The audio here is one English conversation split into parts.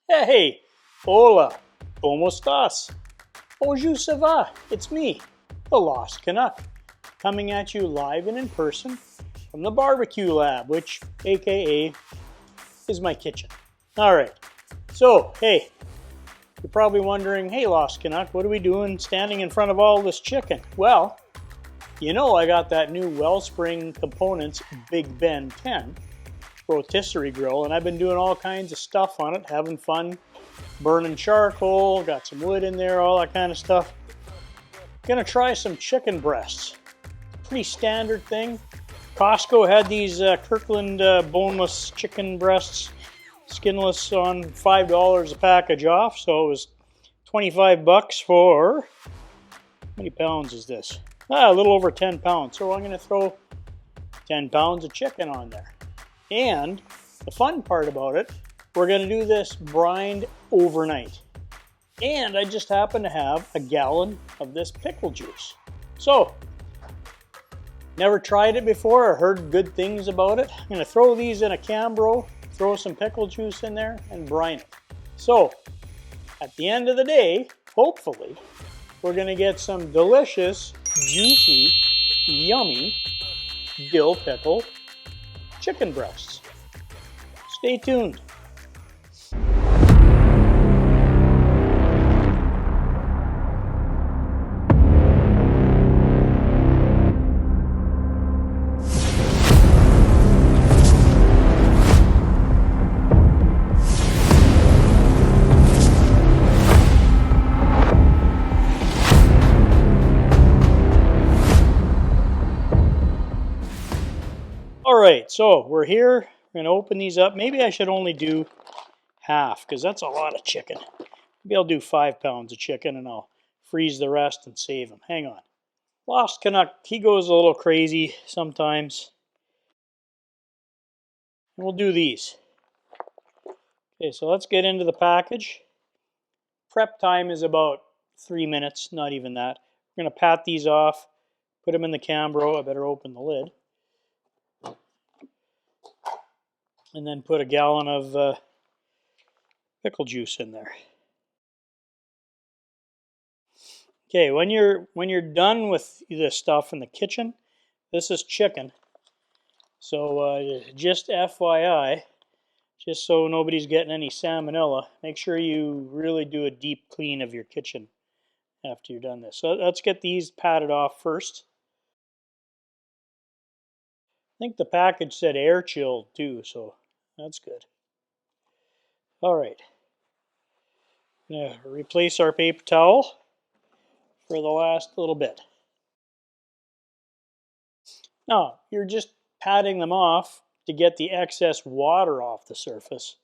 Hey, hola, ¿cómo estás? Bonjour, ça va? It's me, the Lost Canuck, coming at you live and in person from the barbecue lab, which, aka, is my kitchen. All right, so, hey, you're probably wondering, hey, Lost Canuck, what are we doing standing in front of all this chicken? Well, you know I got that new Wellspring Components Big Ben 10 Rotisserie grill, and I've been doing all kinds of stuff on it, having fun, burning charcoal, got some wood in there, all that kind of stuff. Gonna try some chicken breasts. Pretty standard thing. Costco had these Kirkland boneless chicken breasts, skinless, on $5 a package off, so it was 25 bucks for, how many pounds is this? A little over 10 pounds. So I'm gonna throw 10 pounds of chicken on there. And the fun part about it, we're going to do this brined overnight. And I just happen to have a gallon of this pickle juice. So, never tried it before or heard good things about it. I'm going to throw these in a Cambro, throw some pickle juice in there, and brine it. So, at the end of the day, hopefully, we're going to get some delicious, juicy, yummy dill pickle chicken breasts. Stay tuned. All right, so we're here. We're going to open these up. Maybe I should only do half because that's a lot of chicken. Maybe I'll do 5 pounds of chicken and I'll freeze the rest and save them. Hang on. Lost Canuck, he goes a little crazy sometimes. And we'll do these. Okay, so let's get into the package. Prep time is about 3 minutes, not even that. We're going to pat these off, put them in the Cambro. I better open the lid. And then put a gallon of pickle juice in there. Okay, when you're done with this stuff in the kitchen, this is chicken. So just FYI, just so nobody's getting any salmonella, make sure you really do a deep clean of your kitchen after you're done this. So let's get these patted off first. I think the package said air chilled too, so that's good. All right. I'm going to replace our paper towel for the last little bit. Now, you're just patting them off to get the excess water off the surface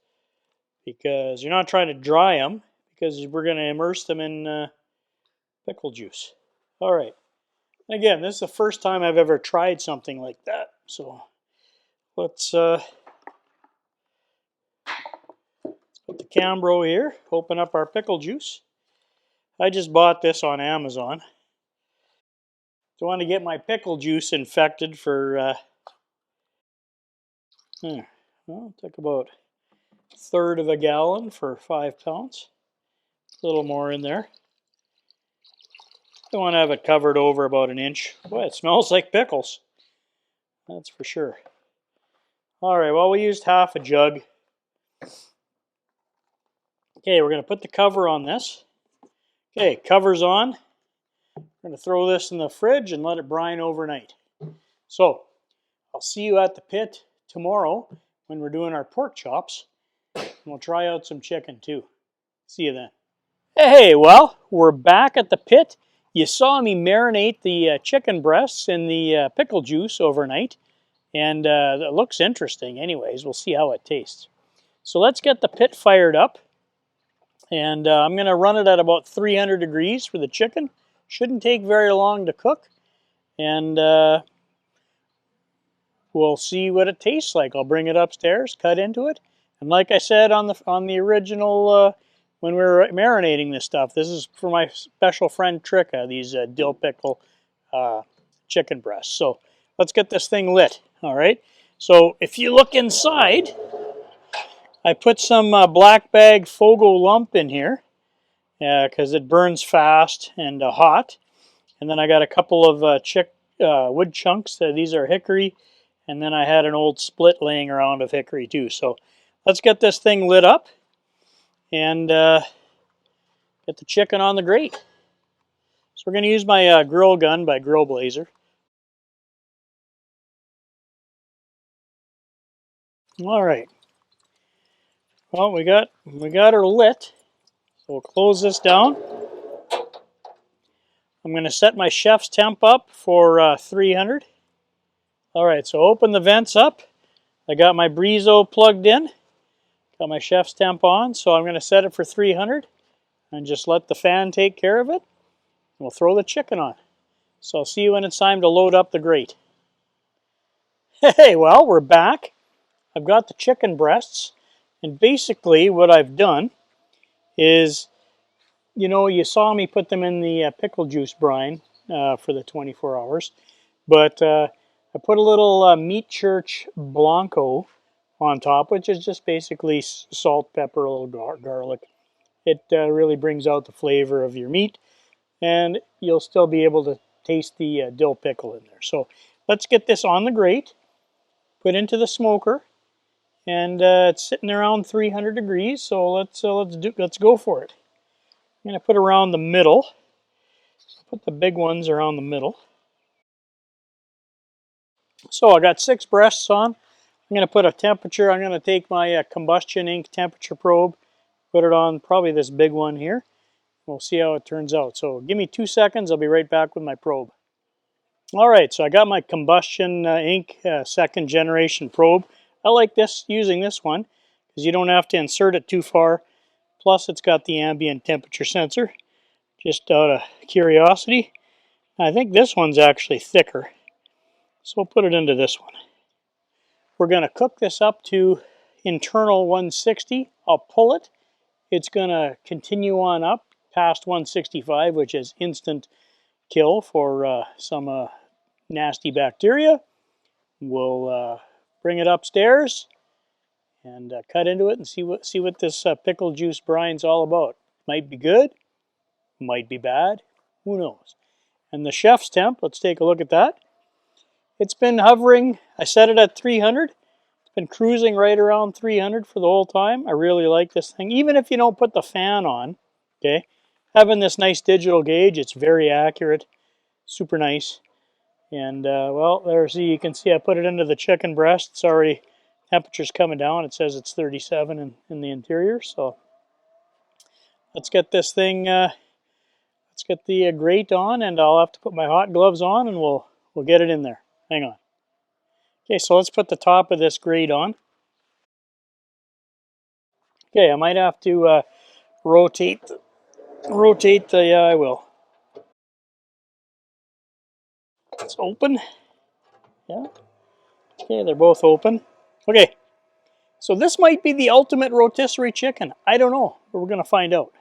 because you're not trying to dry them because we're going to immerse them in pickle juice. All right. And again, this is the first time I've ever tried something like that. So let's put the Cambro here, open up our pickle juice. I just bought this on Amazon. Don't want to get my pickle juice infected for, well, took about a third of a gallon for 5 pounds. A little more in there. I want to have it covered over about an inch. Boy, it smells like pickles. That's for sure. All right, well, we used half a jug. Okay, we're going to put the cover on this. Okay, cover's on. We're going to throw this in the fridge and let it brine overnight. So, I'll see you at the pit tomorrow when we're doing our pork chops. And we'll try out some chicken too. See you then. Hey, well, we're back at the pit. You saw me marinate the chicken breasts in the pickle juice overnight. And it looks interesting anyways. We'll see how it tastes. So let's get the pit fired up. And I'm going to run it at about 300 degrees for the chicken. Shouldn't take very long to cook. And we'll see what it tastes like. I'll bring it upstairs, cut into it. And like I said on the original, when we were marinating this stuff, this is for my special friend Tricka, these dill pickle chicken breasts. So let's get this thing lit, all right? So if you look inside, I put some black bag FOGO lump in here because it burns fast and hot. And then I got a couple of wood chunks. These are hickory. And then I had an old split laying around of hickory too. So let's get this thing lit up and get the chicken on the grate. So we're going to use my grill gun by Grill Blazer. All right. Well, we got her lit. So we'll close this down. I'm going to set my chef's temp up for 300. All right, so open the vents up. I got my Breezo plugged in. Got my chef's temp on, so I'm going to set it for 300 and just let the fan take care of it. We'll throw the chicken on. So I'll see you when it's time to load up the grate. Hey, well, we're back. I've got the chicken breasts, and basically what I've done is, you know, you saw me put them in the pickle juice brine for the 24 hours, but I put a little Meat Church Blanco on top, which is just basically salt, pepper, a little garlic. It really brings out the flavor of your meat, and you'll still be able to taste the dill pickle in there. So let's get this on the grate, put into the smoker, and it's sitting around 300 degrees. So let's go for it. I'm going to put around the middle. Put the big ones around the middle. So I got 6 breasts on. I'm going to put a temperature. I'm going to take my combustion ink temperature probe, put it on probably this big one here. We'll see how it turns out. So give me 2 seconds. I'll be right back with my probe. All right, so I got my combustion ink second generation probe. I like using this one because you don't have to insert it too far. Plus, it's got the ambient temperature sensor, just out of curiosity. I think this one's actually thicker, so we'll put it into this one. We're going to cook this up to internal 160. I'll pull it. It's going to continue on up past 165, which is instant kill for some nasty bacteria. We'll bring it upstairs and cut into it and see what this pickle juice brine's all about. Might be good, might be bad, who knows. And the chef's temp, let's take a look at that. It's been hovering, I set it at 300. It's been cruising right around 300 for the whole time. I really like this thing, even if you don't put the fan on, okay? Having this nice digital gauge, it's very accurate, super nice. And well, you can see I put it into the chicken breast. It's already, temperature's coming down. It says it's 37 in the interior. So let's get this thing, let's get the grate on, and I'll have to put my hot gloves on, and we'll get it in there. Hang on. Okay, so let's put the top of this grate on. Okay, I might have to rotate the, yeah, I will. It's open. Yeah. Okay, they're both open. Okay, so this might be the ultimate rotisserie chicken. I don't know, but we're going to find out.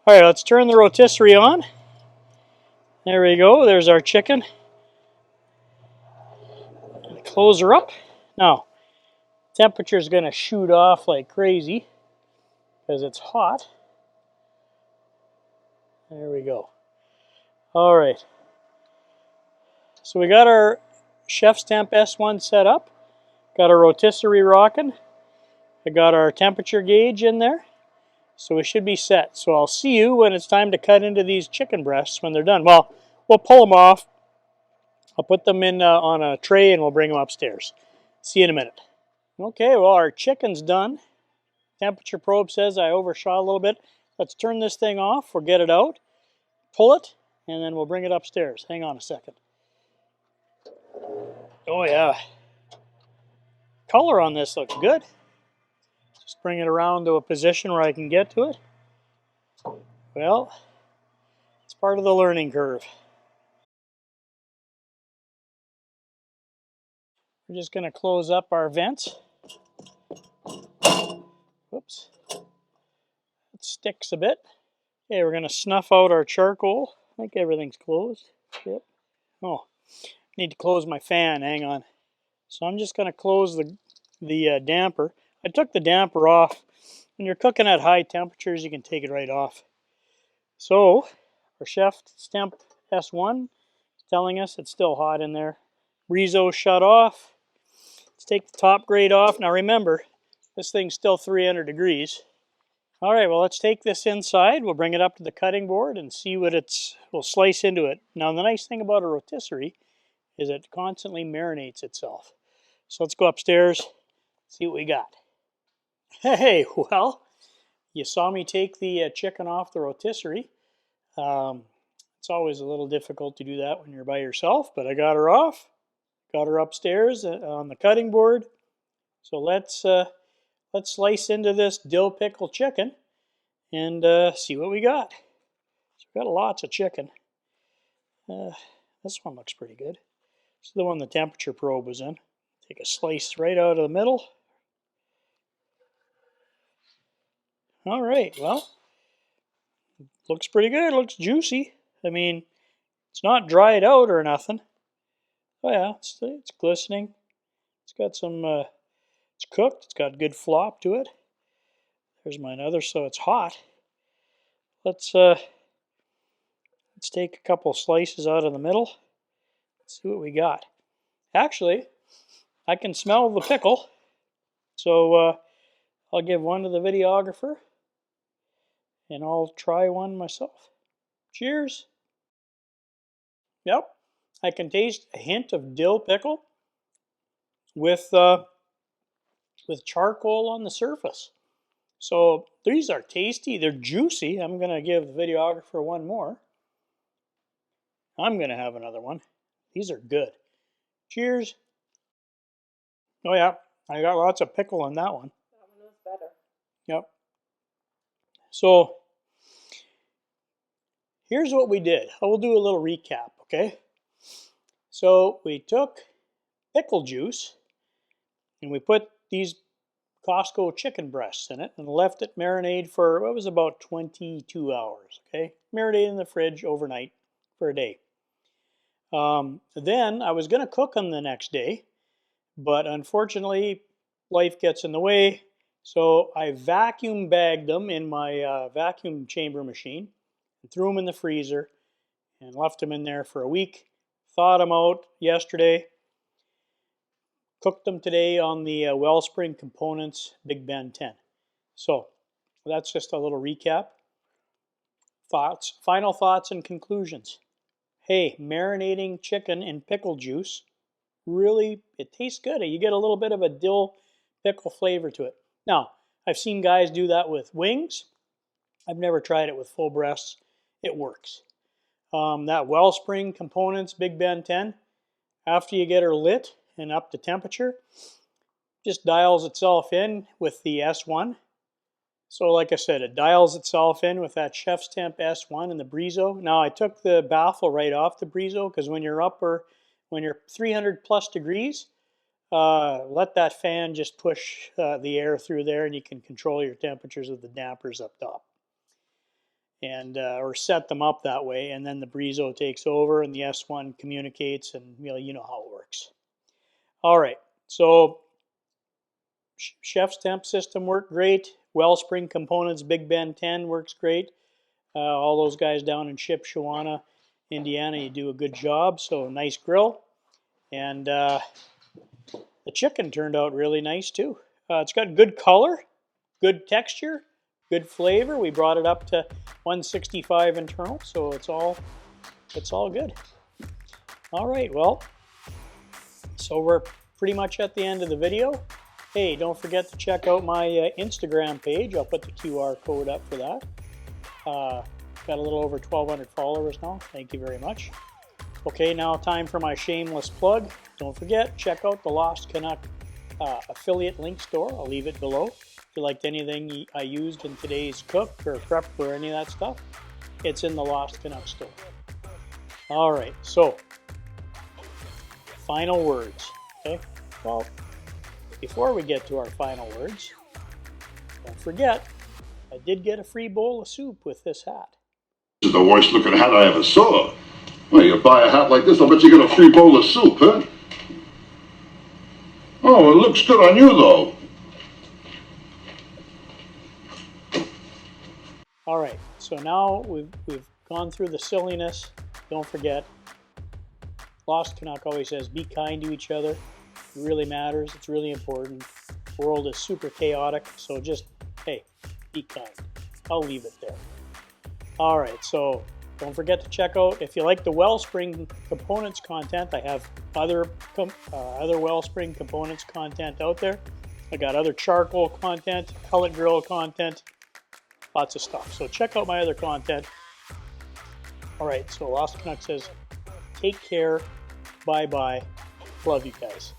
All right, let's turn the rotisserie on. There we go. There's our chicken. Close her up. Now, temperature's going to shoot off like crazy because it's hot. There we go. All right. So we got our Chef's Temp S1 set up. Got our rotisserie rocking. I got our temperature gauge in there. So we should be set. So I'll see you when it's time to cut into these chicken breasts when they're done. Well, we'll pull them off. I'll put them in on a tray and we'll bring them upstairs. See you in a minute. Okay, well, our chicken's done. Temperature probe says I overshot a little bit. Let's turn this thing off or get it out, pull it, and then we'll bring it upstairs. Hang on a second. Oh yeah. Color on this looks good. Just bring it around to a position where I can get to it. Well, it's part of the learning curve. We're just going to close up our vents. Whoops. It sticks a bit. Okay, we're going to snuff out our charcoal. I think everything's closed. Yep. Oh, need to close my fan. Hang on. So I'm just going to close the damper. I took the damper off. When you're cooking at high temperatures, you can take it right off. So, our chef temp S1 is telling us it's still hot in there. Breezo shut off. Let's take the top grate off. Now remember, this thing's still 300 degrees. All right, well, let's take this inside. We'll bring it up to the cutting board and see what we'll slice into it. Now, the nice thing about a rotisserie is it constantly marinates itself. So let's go upstairs, see what we got. Hey, well, you saw me take the chicken off the rotisserie. It's always a little difficult to do that when you're by yourself, but I got her off. Got her upstairs on the cutting board. So let's slice into this dill pickle chicken and see what we got. So we got lots of chicken. This one looks pretty good. This is the one the temperature probe was in. Take a slice right out of the middle. All right, well, looks pretty good. Looks juicy. I mean, it's not dried out or nothing. Oh yeah, it's glistening. It's got some, it's cooked. It's got good flop to it. There's my other, so it's hot. Let's take a couple slices out of the middle. Let's see what we got. Actually, I can smell the pickle, so I'll give one to the videographer, and I'll try one myself. Cheers. Yep, I can taste a hint of dill pickle with charcoal on the surface. So these are tasty. They're juicy. I'm going to give the videographer one more. I'm going to have another one. These are good. Cheers. Oh yeah, I got lots of pickle in that one. That one was better. Yep. So here's what we did. I will do a little recap, okay? So we took pickle juice and we put these Costco chicken breasts in it and left it marinate for, it was about 22 hours, okay? Marinate in the fridge overnight for a day. Then I was going to cook them the next day, but unfortunately life gets in the way. So I vacuum bagged them in my vacuum chamber machine and threw them in the freezer and left them in there for a week. Thawed them out yesterday. Cooked them today on the Wellspring Components Big Ben 10. So that's just a little recap. Final thoughts and conclusions. Hey, marinating chicken in pickle juice, really, it tastes good. You get a little bit of a dill pickle flavor to it. Now, I've seen guys do that with wings. I've never tried it with full breasts. It works. That Wellspring Components Big Ben 10, after you get her lit and up to temperature, just dials itself in with the S1. So like I said, it dials itself in with that Chef's Temp S1 and the Breezo. Now I took the baffle right off the Breezo because when you're 300 plus degrees, let that fan just push the air through there and you can control your temperatures of the dampers up top. And or set them up that way, and then the Breezo takes over and the S1 communicates, and you know how it works. All right, so Chef's Temp system worked great. Wellspring Components Big Ben 10 works great. All those guys down in Shipshewana, Indiana, you do a good job. So nice grill, and the chicken turned out really nice too. It's got good color, good texture, good flavor. We brought it up to 165 internal, so it's all good. All right, well, so we're pretty much at the end of the video. Hey, don't forget to check out my Instagram page. I'll put the QR code up for that. Got a little over 1,200 followers now. Thank you very much. Okay, now time for my shameless plug. Don't forget, check out the Lost Canuck affiliate link store. I'll leave it below. If you liked anything I used in today's cook or prep or any of that stuff, it's in the Lost Canuck store. All right, so final words. Okay, well, before we get to our final words, don't forget, I did get a free bowl of soup with this hat. This is the worst looking hat I ever saw. Well, you buy a hat like this, I'll bet you get a free bowl of soup, huh? Oh, it looks good on you, though. All right, so now we've gone through the silliness. Don't forget, Lost Canuck always says, be kind to each other. It really matters. It's really important. The world is super chaotic, so just, hey, be kind. I'll leave it there. All right, so don't forget to check out, if you like the Wellspring Components content, I have other Wellspring Components content out there. I got other charcoal content, pellet grill content, lots of stuff. So check out my other content. All right, so Lost Canuck says, take care, bye-bye, love you guys.